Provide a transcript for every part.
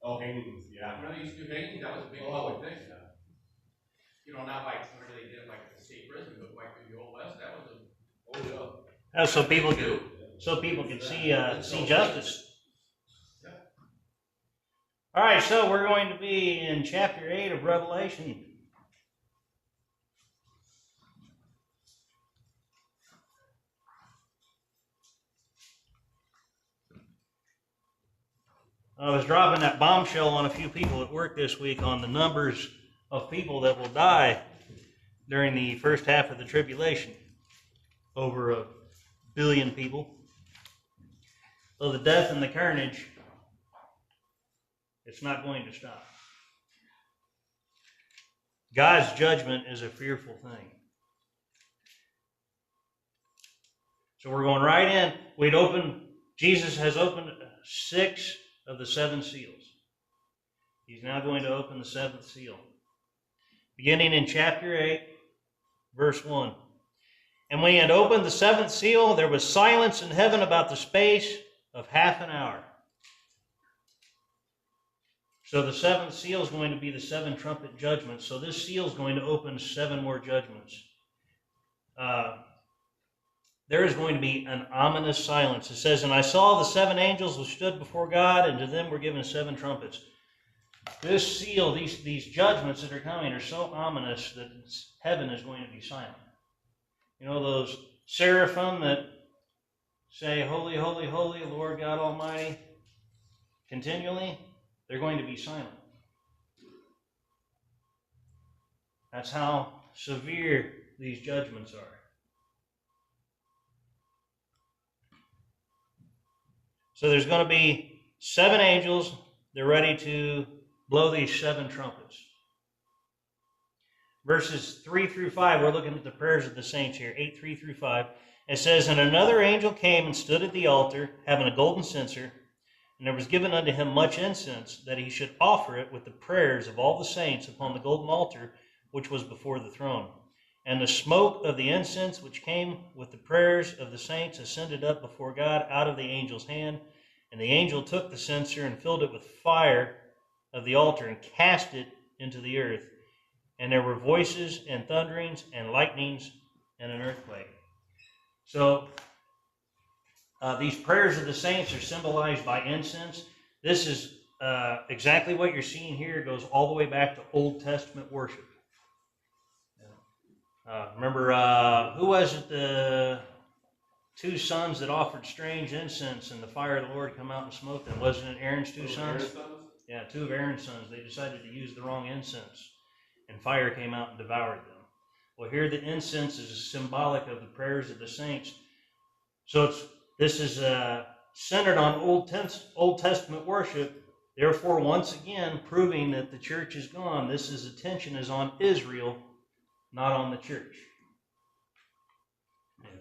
Oh, hangings, yeah. When they used to do hangings, that was a big public thing. Not like whenever they did it like at the state prison, but like in the Old West, that was So people can see justice. Yeah. All right, so we're going to be in chapter 8 of Revelation. I was dropping that bombshell on a few people at work this week on the numbers of people that will die during the first half of the tribulation. Over 1 billion people. So the death and the carnage, it's not going to stop. God's judgment is a fearful thing. So we're going right in. Jesus has opened 6 of the 7 seals. He's now going to open the 7th seal. Beginning in chapter 8, verse 1. And when he had opened the 7th seal, there was silence in heaven about the space of half an hour. So the 7th seal is going to be the 7 trumpet judgments. So this seal is going to open 7 more judgments. There is going to be an ominous silence. It says, and I saw the 7 angels which stood before God, and to them were given 7 trumpets. This seal, these judgments that are coming are so ominous that heaven is going to be silent. You know those seraphim that say, holy, holy, holy, Lord God Almighty, continually? They're going to be silent. That's how severe these judgments are. So there's going to be 7 angels. They're ready to blow these 7 trumpets. Verses 3 through 5, we're looking at the prayers of the saints here, 8, 3 through 5. It says, and another angel came and stood at the altar, having a golden censer, and there was given unto him much incense, that he should offer it with the prayers of all the saints upon the golden altar, which was before the throne. And the smoke of the incense which came with the prayers of the saints ascended up before God out of the angel's hand. And the angel took the censer and filled it with fire of the altar and cast it into the earth. And there were voices and thunderings and lightnings and an earthquake. So these prayers of the saints are symbolized by incense. This is exactly what you're seeing here. It goes all the way back to Old Testament worship. Remember, who was it, the 2 sons that offered strange incense and the fire of the Lord come out and smote them? Wasn't it Aaron's 2 sons? Yeah, 2 of Aaron's sons. They decided to use the wrong incense, and fire came out and devoured them. Well, here the incense is symbolic of the prayers of the saints. So this is centered on Old Testament worship. Therefore, once again, proving that the church is gone. Attention is on Israel, not on the church. And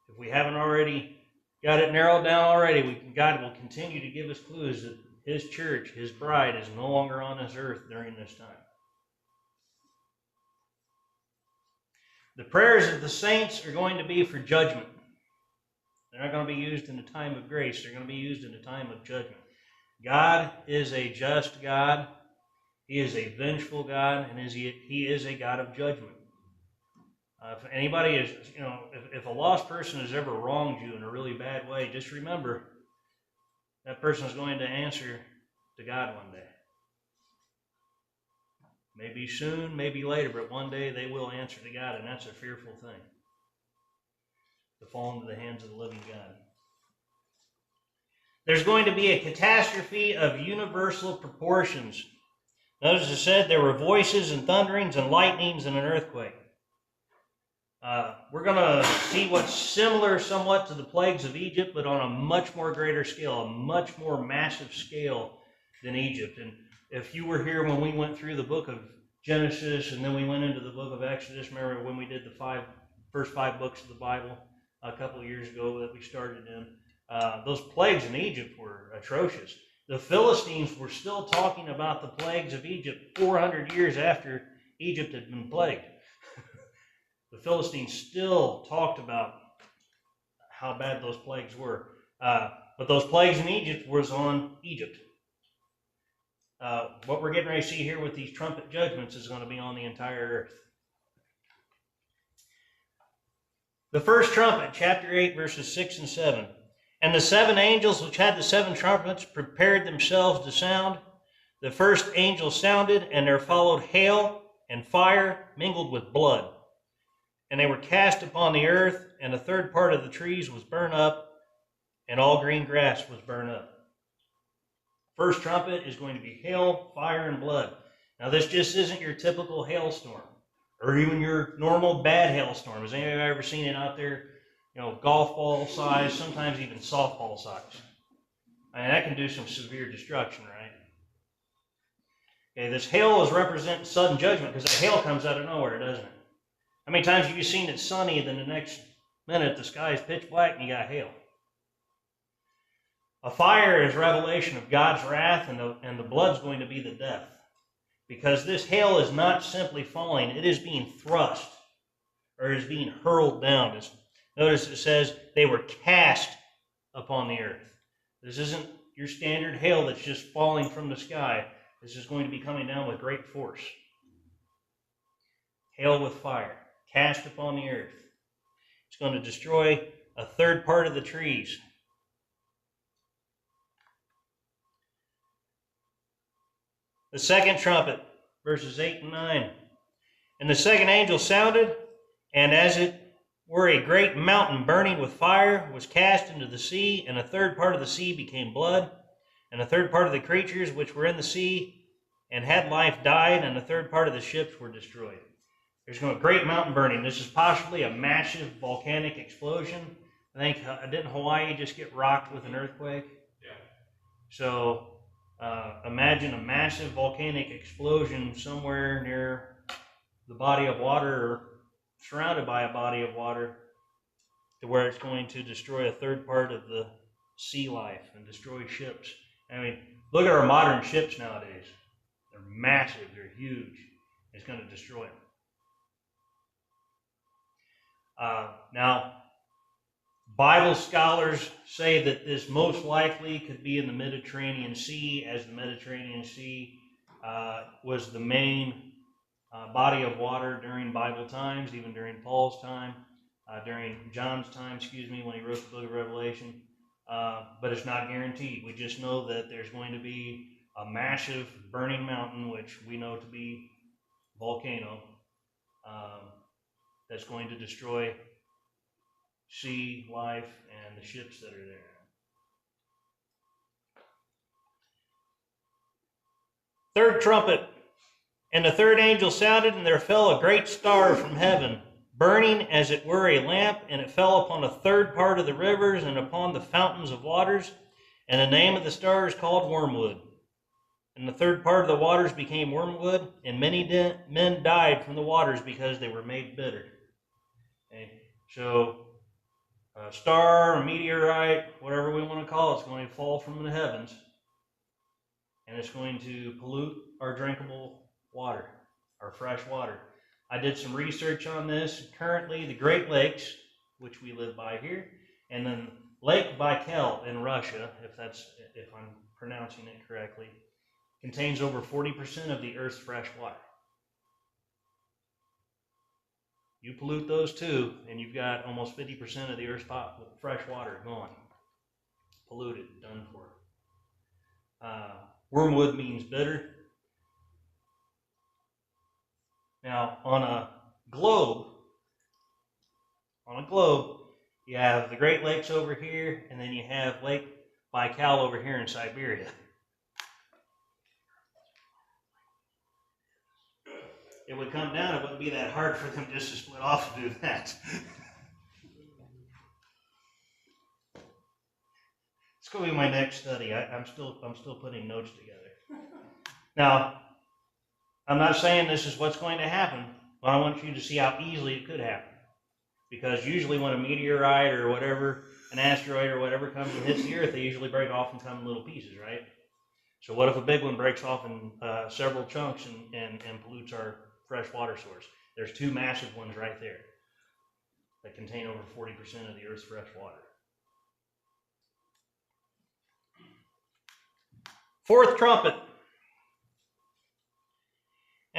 if we haven't already got it narrowed down already, God will continue to give us clues that His church, His bride, is no longer on this earth during this time. The prayers of the saints are going to be for judgment. They're not going to be used in a time of grace. They're going to be used in a time of judgment. God is a just God. He is a vengeful God, and He is a God of judgment. If anybody is, if a lost person has ever wronged you in a really bad way, just remember that person is going to answer to God one day. Maybe soon, maybe later, but one day they will answer to God, and that's a fearful thing, to fall into the hands of the living God. There's going to be a catastrophe of universal proportions. Notice it said there were voices and thunderings and lightnings and an earthquake. We're going to see what's similar somewhat to the plagues of Egypt, but on a much more greater scale, a much more massive scale than Egypt. And if you were here when we went through the book of Genesis and then we went into the book of Exodus, remember when we did the first five books of the Bible a couple of years ago that we started in, those plagues in Egypt were atrocious. The Philistines were still talking about the plagues of Egypt 400 years after Egypt had been plagued. The Philistines still talked about how bad those plagues were. But those plagues in Egypt was on Egypt. what we're getting ready to see here with these trumpet judgments is going to be on the entire earth. The first trumpet, chapter 8, verses 6 and 7. And the 7 angels which had the 7 trumpets prepared themselves to sound. The first angel sounded, and there followed hail and fire mingled with blood. And they were cast upon the earth, and a third part of the trees was burned up, and all green grass was burned up. First trumpet is going to be hail, fire, and blood. Now this just isn't your typical hailstorm, or even your normal bad hailstorm. Has anybody ever seen it out there? You know, golf ball size, sometimes even softball size. I mean, that can do some severe destruction, right? Okay, this hail is representing sudden judgment because that hail comes out of nowhere, doesn't it? How many times have you seen it sunny, then the next minute the sky is pitch black and you got hail? A fire is revelation of God's wrath, and the blood's going to be the death. Because this hail is not simply falling, it is being thrust, or is being hurled down. Notice it says they were cast upon the earth. This isn't your standard hail that's just falling from the sky. This is going to be coming down with great force. Hail with fire, cast upon the earth. It's going to destroy a third part of the trees. The second trumpet, verses 8 and 9. And the second angel sounded, and as it were a great mountain burning with fire was cast into the sea, and a third part of the sea became blood, and a third part of the creatures which were in the sea and had life died, and a third part of the ships were destroyed. There's going to be a great mountain burning. This is possibly a massive volcanic explosion. I think, didn't Hawaii just get rocked with an earthquake? Yeah. So imagine a massive volcanic explosion somewhere near the body of water or surrounded by a body of water to where it's going to destroy a third part of the sea life and destroy ships. I mean, look at our modern ships nowadays. They're massive. They're huge. It's going to destroy them. Now, Bible scholars say that this most likely could be in the Mediterranean Sea, as the Mediterranean Sea was the main body of water during Bible times, even during Paul's time, during John's time, when he wrote the book of Revelation. But it's not guaranteed. We just know that there's going to be a massive burning mountain, which we know to be volcano, that's going to destroy sea life and the ships that are there. Third trumpet, and the third angel sounded, and there fell a great star from heaven, burning as it were a lamp, and it fell upon a third part of the rivers and upon the fountains of waters. And the name of the star is called Wormwood. And the third part of the waters became wormwood, and many men died from the waters because they were made bitter. Okay. So, a star, a meteorite, whatever we want to call it, it's going to fall from the heavens, and it's going to pollute our drinkable water, our fresh water. I did some research on this. Currently, the Great Lakes, which we live by here, and then Lake Baikal in Russia, if I'm pronouncing it correctly, contains over 40% of the Earth's fresh water. You pollute those two, and you've got almost 50% of the Earth's fresh water gone. Polluted, done for. Wormwood means bitter. Now, on a globe, you have the Great Lakes over here, and then you have Lake Baikal over here in Siberia. It would come down, it wouldn't be that hard for them just to split off and do that. It's going to be my next study. I'm still putting notes together. Now, I'm not saying this is what's going to happen, but I want you to see how easily it could happen. Because usually when a meteorite or whatever, an asteroid or whatever comes and hits the Earth, they usually break off and come in little pieces, right? So what if a big one breaks off in several chunks and pollutes our fresh water source? There's two massive ones right there that contain over 40% of the Earth's fresh water. Fourth trumpet.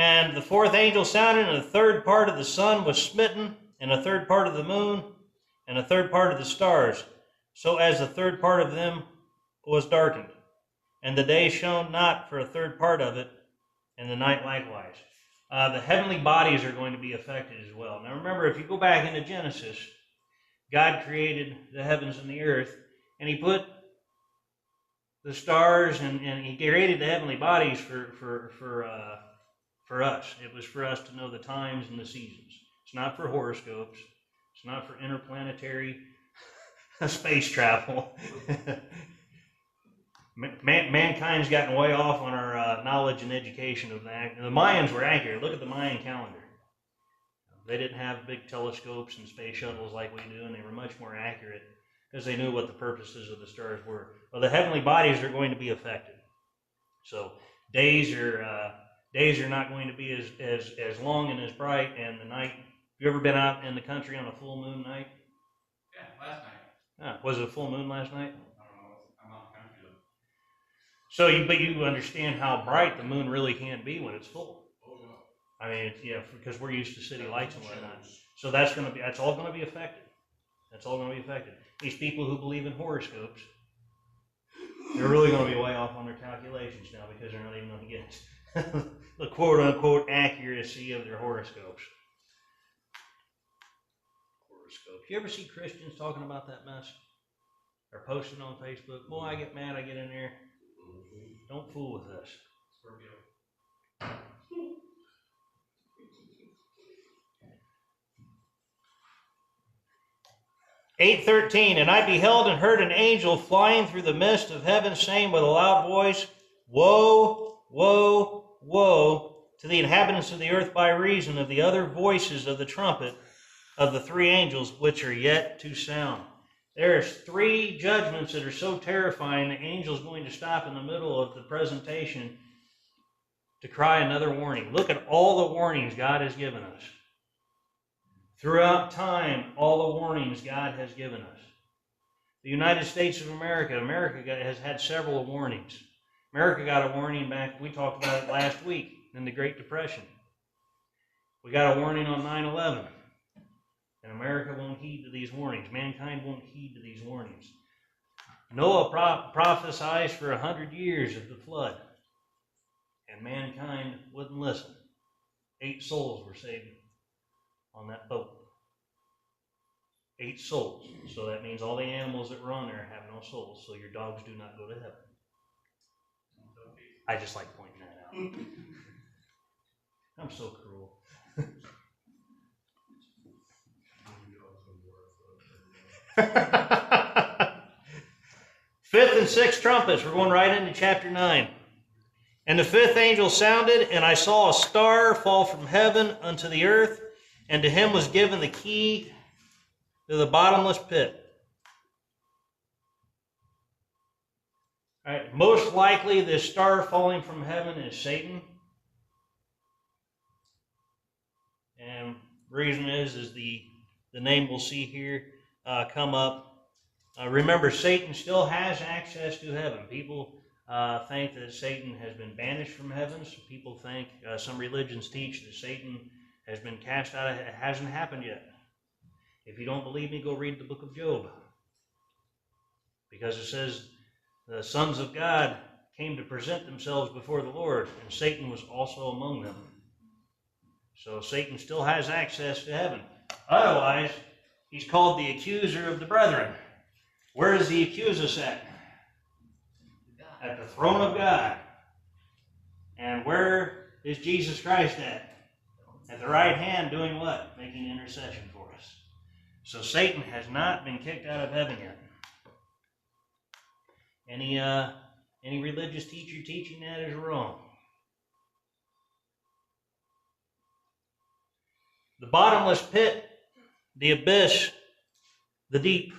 And the fourth angel sounded, and a third part of the sun was smitten, and a third part of the moon, and a third part of the stars, so as the third part of them was darkened. And the day shone not for a third part of it, and the night likewise. The heavenly bodies are going to be affected as well. Now remember, if you go back into Genesis, God created the heavens and the earth, and He put the stars, and He created the heavenly bodies for us. It was for us to know the times and the seasons. It's not for horoscopes. It's not for interplanetary space travel. Mankind's gotten way off on our knowledge and education of that. The Mayans were accurate. Look at the Mayan calendar. They didn't have big telescopes and space shuttles like we do, and they were much more accurate because they knew what the purposes of the stars were. Well, the heavenly bodies are going to be affected. So days are not going to be as long and as bright, and the night. Have you ever been out in the country on a full moon night? Yeah, last night. Was it a full moon last night? I don't know. I'm out in the country though. So, but you understand how bright the moon really can be when it's full. Oh, yeah. I mean, because we're used to city lights and whatnot. So that's all going to be affected. That's all going to be affected. These people who believe in horoscopes, they're really going to be way off on their calculations now because they're not even going to get the quote-unquote accuracy of their horoscopes. You ever see Christians talking about that mess? Or posting on Facebook? Boy, I get mad, I get in there. Don't fool with us. Scorpio. 8:13, and I beheld and heard an angel flying through the midst of heaven, saying with a loud voice, Woe, woe, woe to the inhabitants of the earth by reason of the other voices of the trumpet of the three angels which are yet to sound. There's three judgments that are so terrifying, the angel's going to stop in the middle of the presentation to cry another warning. Look at all the warnings God has given us. Throughout time, all the warnings God has given us. The United States of America has had several warnings. America got a warning back, we talked about it last week, in the Great Depression. We got a warning on 9/11. And America won't heed to these warnings. Mankind won't heed to these warnings. Noah prophesied for 100 years of the flood. And mankind wouldn't listen. 8 souls were saved on that boat. 8 souls. So that means all the animals that were on there have no souls. So your dogs do not go to heaven. I just like pointing that out. I'm so cruel. Fifth and sixth trumpets. We're going right into chapter 9. And the fifth angel sounded, and I saw a star fall from heaven unto the earth, and to him was given the key to the bottomless pit. All right, most likely this star falling from heaven is Satan. And the reason is the name we'll see here come up. Remember, Satan still has access to heaven. People think that Satan has been banished from heaven. So people think, some religions teach that Satan has been cast out. It hasn't happened yet. If you don't believe me, go read the book of Job. Because it says the sons of God came to present themselves before the Lord, and Satan was also among them. So Satan still has access to heaven. Otherwise, he's called the accuser of the brethren. Where does he accuse us at? At the throne of God. And where is Jesus Christ at? At the right hand doing what? Making intercession for us. So Satan has not been kicked out of heaven yet. Any religious teacher teaching that is wrong. The bottomless pit, the abyss, the deep.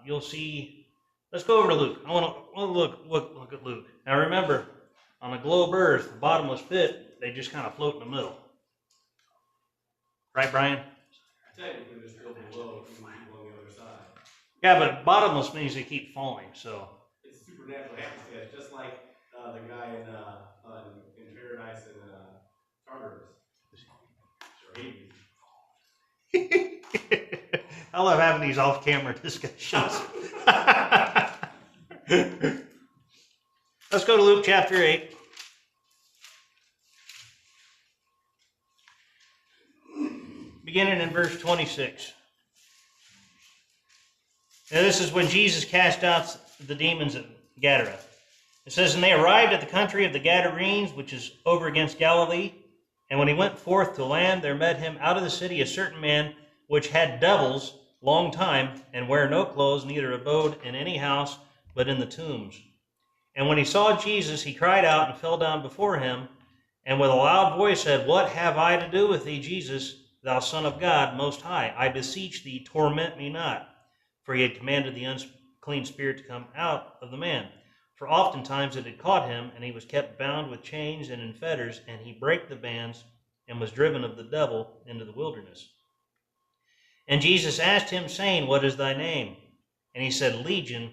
You'll see. Let's go over to Luke. I want to look at Luke. Now remember, on the globe Earth, the bottomless pit, they just kind of float in the middle. Right, Brian? Technically, they're still below if you keep on the other side. Yeah, but bottomless means they keep falling. So It's supernatural happenstance, just like the guy in Paradise I love having these off-camera discussions. Let's go to Luke chapter 8. Beginning in verse 26. Now this is when Jesus cast out the demons at Gadara. It says, and they arrived at the country of the Gadarenes, which is over against Galilee. And when he went forth to land, there met him out of the city a certain man which had devils long time, and wear no clothes, neither abode in any house, but in the tombs. And when he saw Jesus, he cried out and fell down before him, and with a loud voice said, what have I to do with thee, Jesus, thou Son of God Most High? I beseech thee, torment me not. For he had commanded the unclean spirit to come out of the man. For oftentimes it had caught him, and he was kept bound with chains and in fetters, and he brake the bands, and was driven of the devil into the wilderness. And Jesus asked him, saying, what is thy name? And he said, Legion,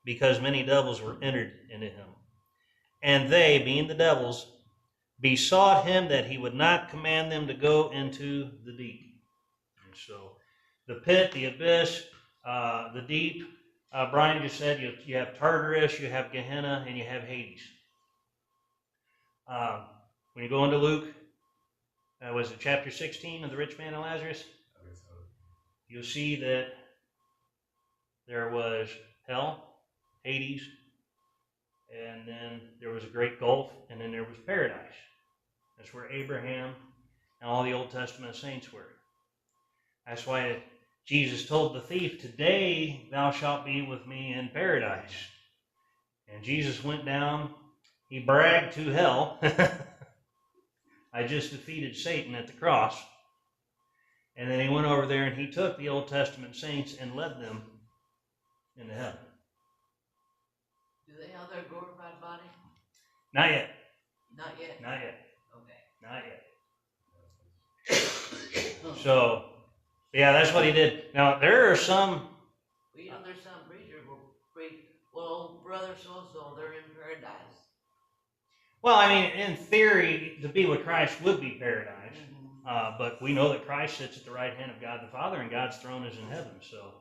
because many devils were entered into him. And they, being the devils, besought him that he would not command them to go into the deep. And so the pit, the abyss, the deep, Brian just said you have Tartarus, you have Gehenna, and you have Hades. When you go into Luke, was it chapter 16 of the rich man and Lazarus? You'll see that there was hell, Hades, and then there was a great gulf, and then there was paradise. That's where Abraham and all the Old Testament saints were. That's why Jesus told the thief, today thou shalt be with me in paradise. And Jesus went down, he bragged to hell, I just defeated Satan at the cross. And then he went over there and he took the Old Testament saints and led them into heaven. Do they have their glorified body? Not yet. Not yet? Not yet. Okay. Not yet. So, yeah, that's what he did. Now, there are some... Well, you know, there's some preachers will preach, well, brother so-and-so, they're in paradise. Well, I mean, in theory, to be with Christ would be paradise. Mm-hmm. But we know that Christ sits at the right hand of God the Father, and God's throne is in heaven. So,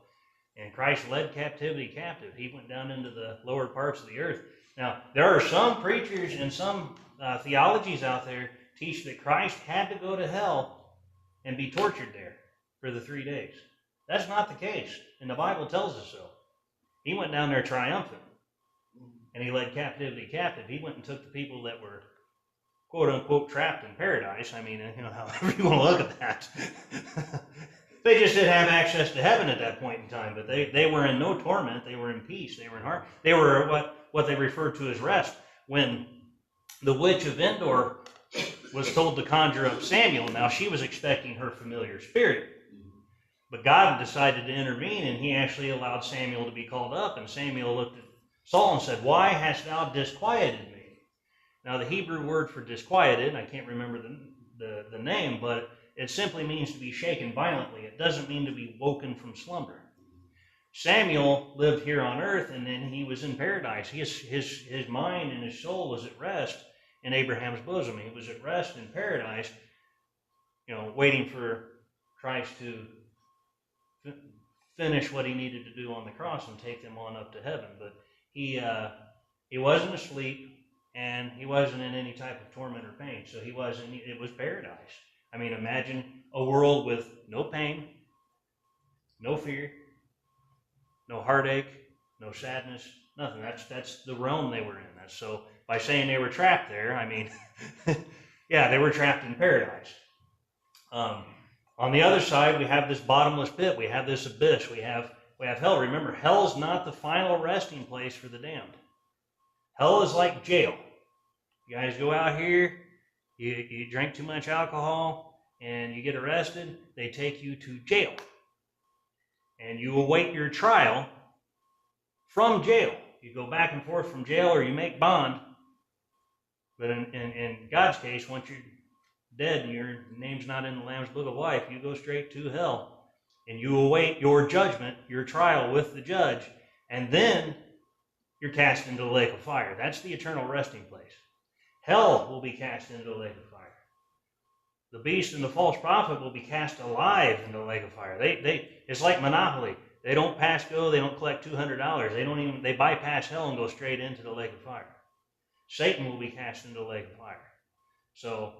and Christ led captivity captive. He went down into the lower parts of the earth. Now, there are some preachers and some theologies out there teach that Christ had to go to hell and be tortured there for the 3 days. That's not the case, and the Bible tells us so. He went down there triumphant, and he led captivity captive. He went and took the people that were quote-unquote trapped in paradise. I mean, you know, however you want to look at that. They just didn't have access to heaven at that point in time, but they were in no torment. They were in peace. They were in heart. They were what they referred to as rest. When the witch of Endor was told to conjure up Samuel, now she was expecting her familiar spirit. But God decided to intervene, and he actually allowed Samuel to be called up. And Samuel looked at Saul and said, why hast thou disquieted me? Now, the Hebrew word for disquieted, I can't remember the name, but it simply means to be shaken violently. It doesn't mean to be woken from slumber. Samuel lived here on earth, and then he was in paradise. His mind and his soul was at rest in Abraham's bosom. He was at rest in paradise, you know, waiting for Christ to finish what he needed to do on the cross and take them on up to heaven. But he wasn't asleep, and he wasn't in any type of torment or pain. So it was paradise. I mean, imagine a world with no pain, no fear, no heartache, no sadness, nothing. That's the realm they were in. So by saying they were trapped there, I mean, yeah, they were trapped in paradise. On the other side, we have this bottomless pit. We have this abyss. We have hell. Remember, hell's not the final resting place for the damned. Hell is like jail. You guys go out here, you drink too much alcohol, and you get arrested. They take you to jail. And you await your trial from jail. You go back and forth from jail, or you make bond. But in God's case, once you're dead and your name's not in the Lamb's Book of Life, you go straight to hell. And you await your judgment, your trial with the judge, and then you're cast into the lake of fire. That's the eternal resting place. Hell will be cast into the lake of fire. the beast and the false prophet will be cast alive into the lake of fire. It's like Monopoly. They don't pass go. They don't collect $200. They bypass hell and go straight into the lake of fire. Satan will be cast into the lake of fire. So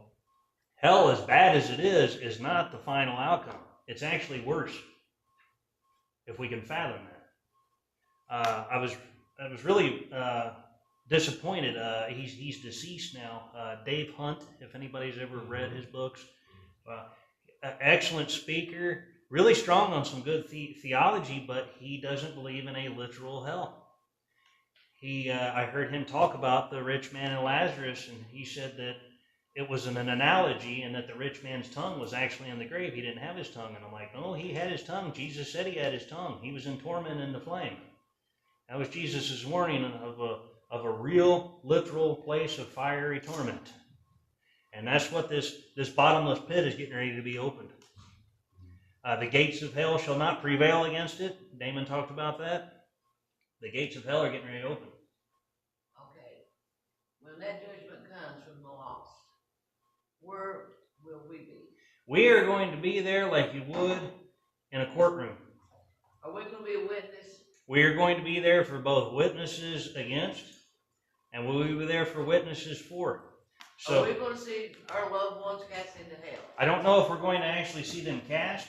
hell, as bad as it is not the final outcome. It's actually worse, if we can fathom that. I was really disappointed. He's deceased now. Dave Hunt, if anybody's ever read his books, excellent speaker, really strong on some good theology, but he doesn't believe in a literal hell. I heard him talk about the rich man and Lazarus, and he said that it was an analogy and that the rich man's tongue was actually in the grave. He didn't have his tongue. And I'm like, no, he had his tongue. Jesus said he had his tongue. He was in torment in the flame. That was Jesus' warning of a real, literal place of fiery torment. And that's what this bottomless pit is getting ready to be opened. The gates of hell shall not prevail against it. Damon talked about that. The gates of hell are getting ready to open. Okay. When that judgment comes from the lost, where will we be? We are going to be there like you would in a courtroom. Are we going to be a witness? We are going to be there for both witnesses against, and we will be there for witnesses for. So, are we going to see our loved ones cast into hell? I don't know if we're going to actually see them cast,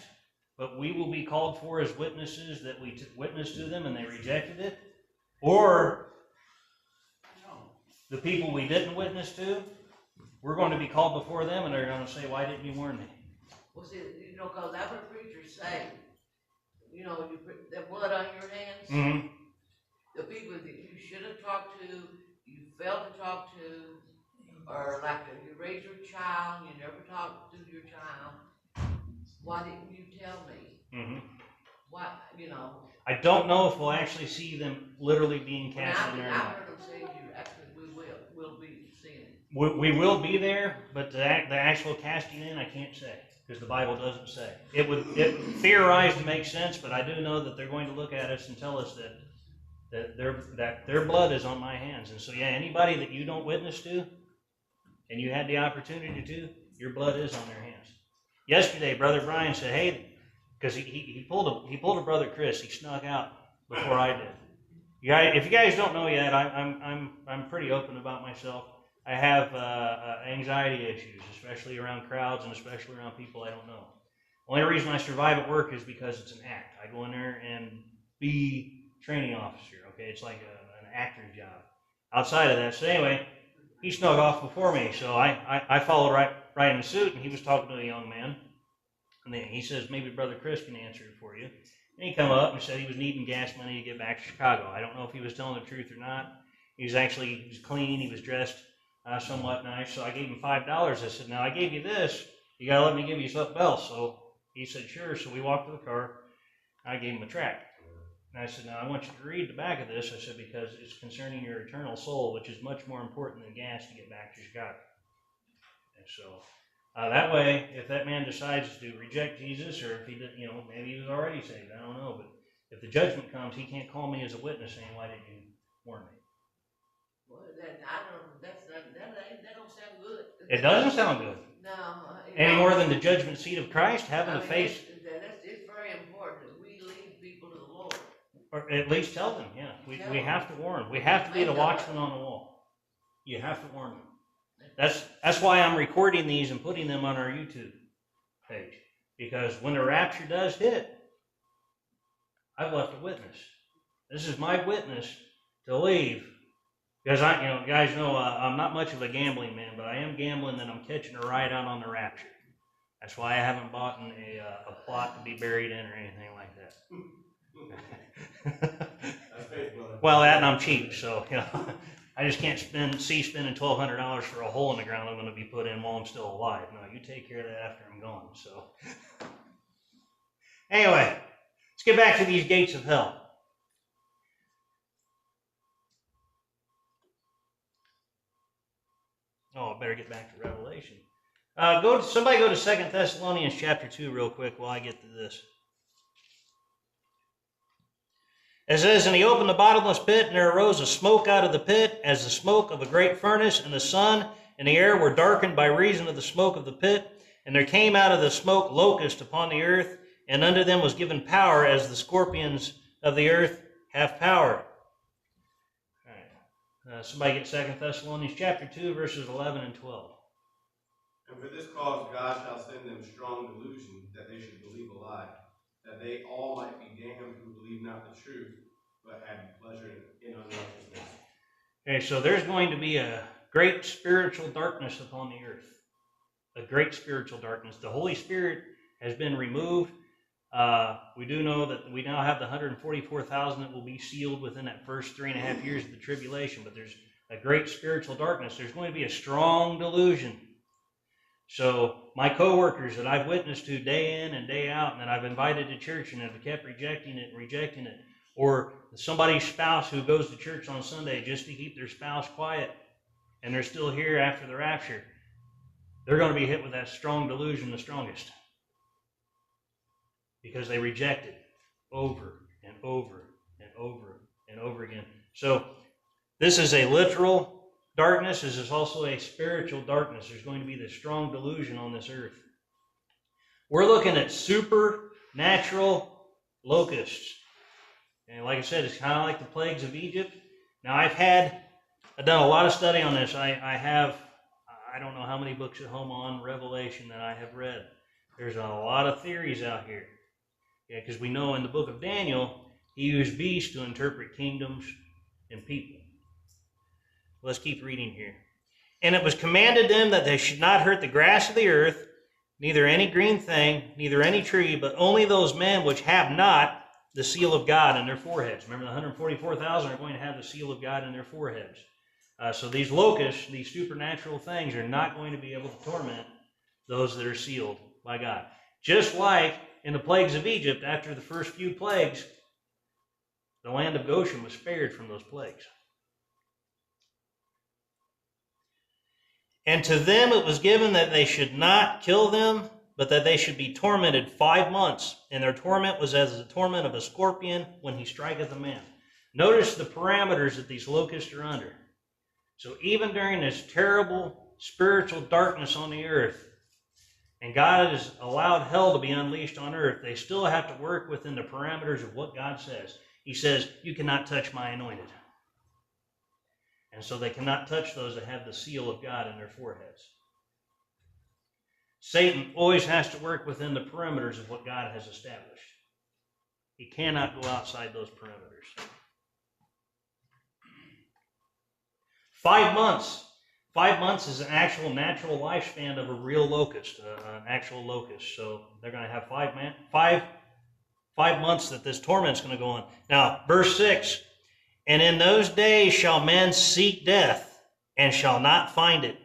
but we will be called for as witnesses that we witnessed to them and they rejected it. Or the people we didn't witness to, we're going to be called before them and they're going to say, why didn't you warn me? Well, see, because I've heard preachers say, you put that blood on your hands. Mm-hmm. The people that you should have talked to, you failed to talk to, or like you raised your child, you never talked to your child. Why didn't you tell me? Mm-hmm. Why, I don't know if we'll actually see them literally being cast in there. I've heard them say we'll be seeing it. We will be there, but the actual casting in, I can't say, because the Bible doesn't say. It theorized to make sense, but I do know that they're going to look at us and tell us that their blood is on my hands. And so, yeah, anybody that you don't witness to, and you had the opportunity to, your blood is on their hands. Yesterday, Brother Brian said, hey, because he pulled a Brother Chris. He snuck out before I did. If you guys don't know yet, I'm pretty open about myself. I have anxiety issues, especially around crowds and especially around people I don't know. The only reason I survive at work is because it's an act. I go in there and be training officer. Okay, it's like an actor's job. Outside of that, so anyway, he snuck off before me, so I followed right in the suit, and he was talking to a young man, and then he says, maybe Brother Chris can answer it for you. And he come up and said he was needing gas money to get back to Chicago. I don't know if he was telling the truth or not. He was clean, he was dressed somewhat nice, so I gave him $5. I said, now I gave you this, you gotta let me give you something else. So he said, sure. So we walked to the car, I gave him a tract. And I said, now I want you to read the back of this. I said, because it's concerning your eternal soul, which is much more important than gas to get back to Chicago. And so that way, if that man decides to reject Jesus, or if he did, maybe he was already saved, I don't know. But if the judgment comes, he can't call me as a witness saying, why didn't you warn me? Well, that don't sound good. It doesn't sound good. No. Any more than the judgment seat of Christ, having to face. It's very important that we lead people to the Lord. Or at least tell them, yeah. We have to warn. We have to be the watchman on the wall. You have to warn them. That's why I'm recording these and putting them on our YouTube page. Because when the rapture does hit, I've left a witness. This is my witness to leave. Because you guys know I'm not much of a gambling man, but I am gambling that I'm catching a ride out on the rapture. That's why I haven't bought a plot to be buried in or anything like that. Well, that and I'm cheap, so I just can't spending $1,200 for a hole in the ground I'm going to be put in while I'm still alive. No, you take care of that after I'm gone. So anyway, let's get back to these gates of hell. Oh, I better get back to Revelation. Somebody go to 2 Thessalonians chapter 2 real quick while I get to this. It says, and he opened the bottomless pit, and there arose a smoke out of the pit, as the smoke of a great furnace, and the sun and the air were darkened by reason of the smoke of the pit. And there came out of the smoke locusts upon the earth, and unto them was given power, as the scorpions of the earth have power. All right. Somebody get 2 Thessalonians chapter 2, verses 11 and 12. And for this cause God shall send them strong delusion, that they should believe a lie, that they all might be damned who believe not the truth, but had pleasure in unrighteousness. Okay, so there's going to be a great spiritual darkness upon the earth. A great spiritual darkness. The Holy Spirit has been removed. We do know that we now have the 144,000 that will be sealed within that first 3.5 years of the tribulation, but there's a great spiritual darkness. There's going to be a strong delusion. So my coworkers that I've witnessed to day in and day out, and that I've invited to church and have kept rejecting it, or somebody's spouse who goes to church on Sunday just to keep their spouse quiet, and they're still here after the rapture, they're going to be hit with that strong delusion the strongest. Because they reject it over and over and over and over again. So this is a literal darkness. This is also a spiritual darkness. There's going to be this strong delusion on this earth. We're looking at supernatural locusts. And like I said, it's kind of like the plagues of Egypt. Now I've done a lot of study on this. I don't know how many books at home on Revelation that I have read. There's a lot of theories out here. Yeah, because we know in the book of Daniel, he used beasts to interpret kingdoms and people. Let's keep reading here. And it was commanded them that they should not hurt the grass of the earth, neither any green thing, neither any tree, but only those men which have not the seal of God in their foreheads. Remember, the 144,000 are going to have the seal of God in their foreheads. So these locusts, these supernatural things, are not going to be able to torment those that are sealed by God. Just like in the plagues of Egypt, after the first few plagues, the land of Goshen was spared from those plagues. And to them it was given that they should not kill them, but that they should be tormented 5 months. And their torment was as the torment of a scorpion when he striketh a man. Notice the parameters that these locusts are under. So even during this terrible spiritual darkness on the earth, and God has allowed hell to be unleashed on earth, they still have to work within the parameters of what God says. He says, you cannot touch my anointed. And so they cannot touch those that have the seal of God in their foreheads. Satan always has to work within the perimeters of what God has established. He cannot go outside those perimeters. 5 months. 5 months is an actual natural lifespan of a real locust, an actual locust. So they're going to have 5 months that this torment's going to go on. Now, verse 6, and in those days shall men seek death, and shall not find it,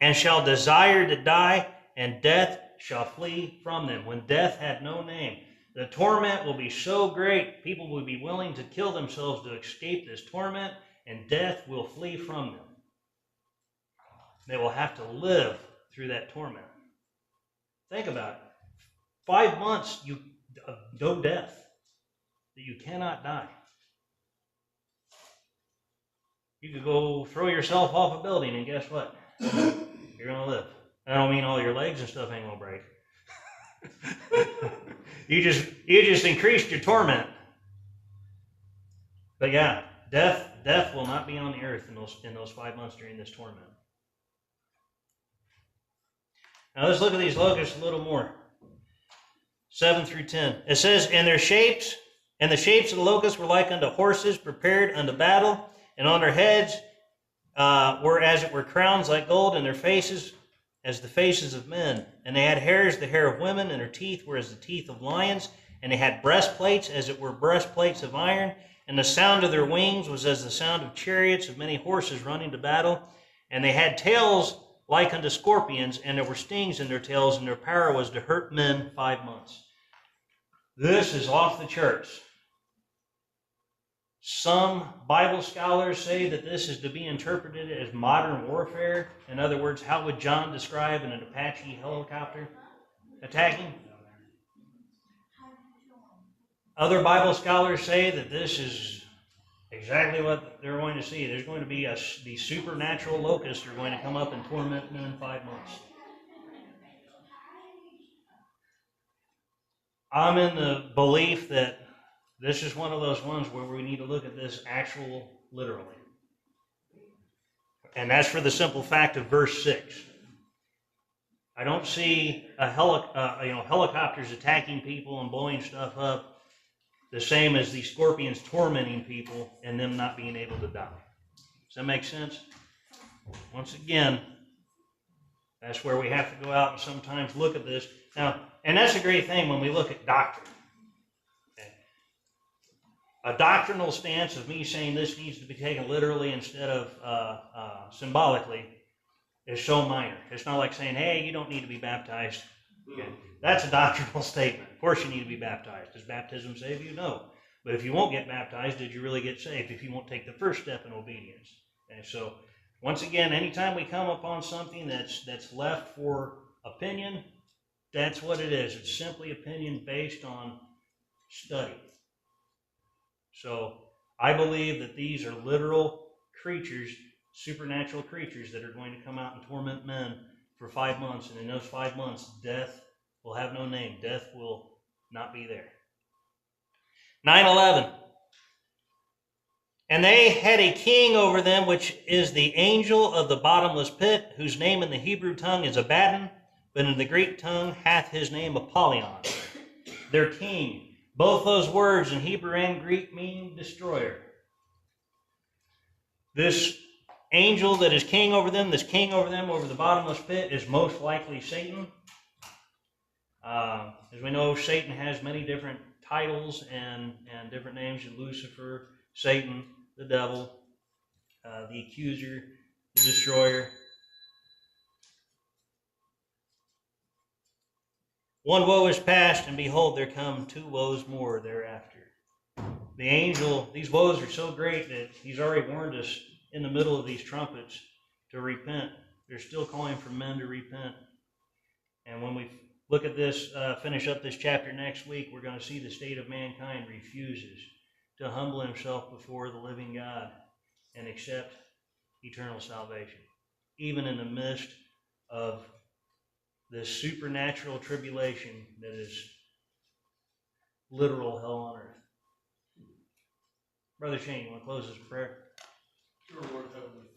and shall desire to die, and death shall flee from them. When death had no name, the torment will be so great, people will be willing to kill themselves to escape this torment, and death will flee from them. They will have to live through that torment. Think about it. 5 months of no death, that you cannot die. You could go throw yourself off a building, and guess what? You're going to live. I don't mean all your legs and stuff ain't going to break. You just increased your torment. But yeah, death will not be on the earth in those 5 months during this torment. Now let's look at these locusts a little more. 7 through 10. It says, and the shapes of the locusts were like unto horses prepared unto battle, and on their heads were as it were crowns like gold, and their faces as the faces of men. And they had hair as the hair of women, and their teeth were as the teeth of lions, and they had breastplates as it were breastplates of iron, and the sound of their wings was as the sound of chariots of many horses running to battle. And they had tails like unto scorpions, and there were stings in their tails, and their power was to hurt men 5 months. This is off the charts. Some Bible scholars say that this is to be interpreted as modern warfare. In other words, how would John describe an Apache helicopter attacking? Other Bible scholars say that this is exactly what they're going to see. There's going to be these supernatural locusts are going to come up and torment men in 5 months. I'm in the belief that this is one of those ones where we need to look at this actual literally. And that's for the simple fact of verse 6. I don't see helicopters attacking people and blowing stuff up the same as these scorpions tormenting people and them not being able to die. Does that make sense? Once again, that's where we have to go out and sometimes look at this. Now, and that's a great thing when we look at doctrine. Okay. A doctrinal stance of me saying this needs to be taken literally instead of symbolically is so minor. It's not like saying, hey, you don't need to be baptized. Okay. That's a doctrinal statement. Of course you need to be baptized. Does baptism save you? No. But if you won't get baptized, did you really get saved? If you won't take the first step in obedience. And so, once again, anytime we come upon something that's left for opinion, that's what it is. It's simply opinion based on study. So, I believe that these are literal creatures, supernatural creatures that are going to come out and torment men for 5 months. And in those 5 months, death will have no name. Death will not be there. 9:11. And they had a king over them, which is the angel of the bottomless pit, whose name in the Hebrew tongue is Abaddon, but in the Greek tongue hath his name Apollyon. Their king. Both those words in Hebrew and Greek mean destroyer. This angel that is king over them, this king over them over the bottomless pit, is most likely Satan. As we know, Satan has many different titles and different names. Lucifer, Satan, the devil, the accuser, the destroyer. One woe is past, and behold, there come 2 woes more thereafter. The angel, these woes are so great that he's already warned us in the middle of these trumpets to repent. They're still calling for men to repent. And when we look at this, finish up this chapter next week, we're going to see the state of mankind refuses to humble himself before the living God and accept eternal salvation, even in the midst of this supernatural tribulation that is literal hell on earth. Brother Shane, you want to close this prayer? Sure, Lord Heavenly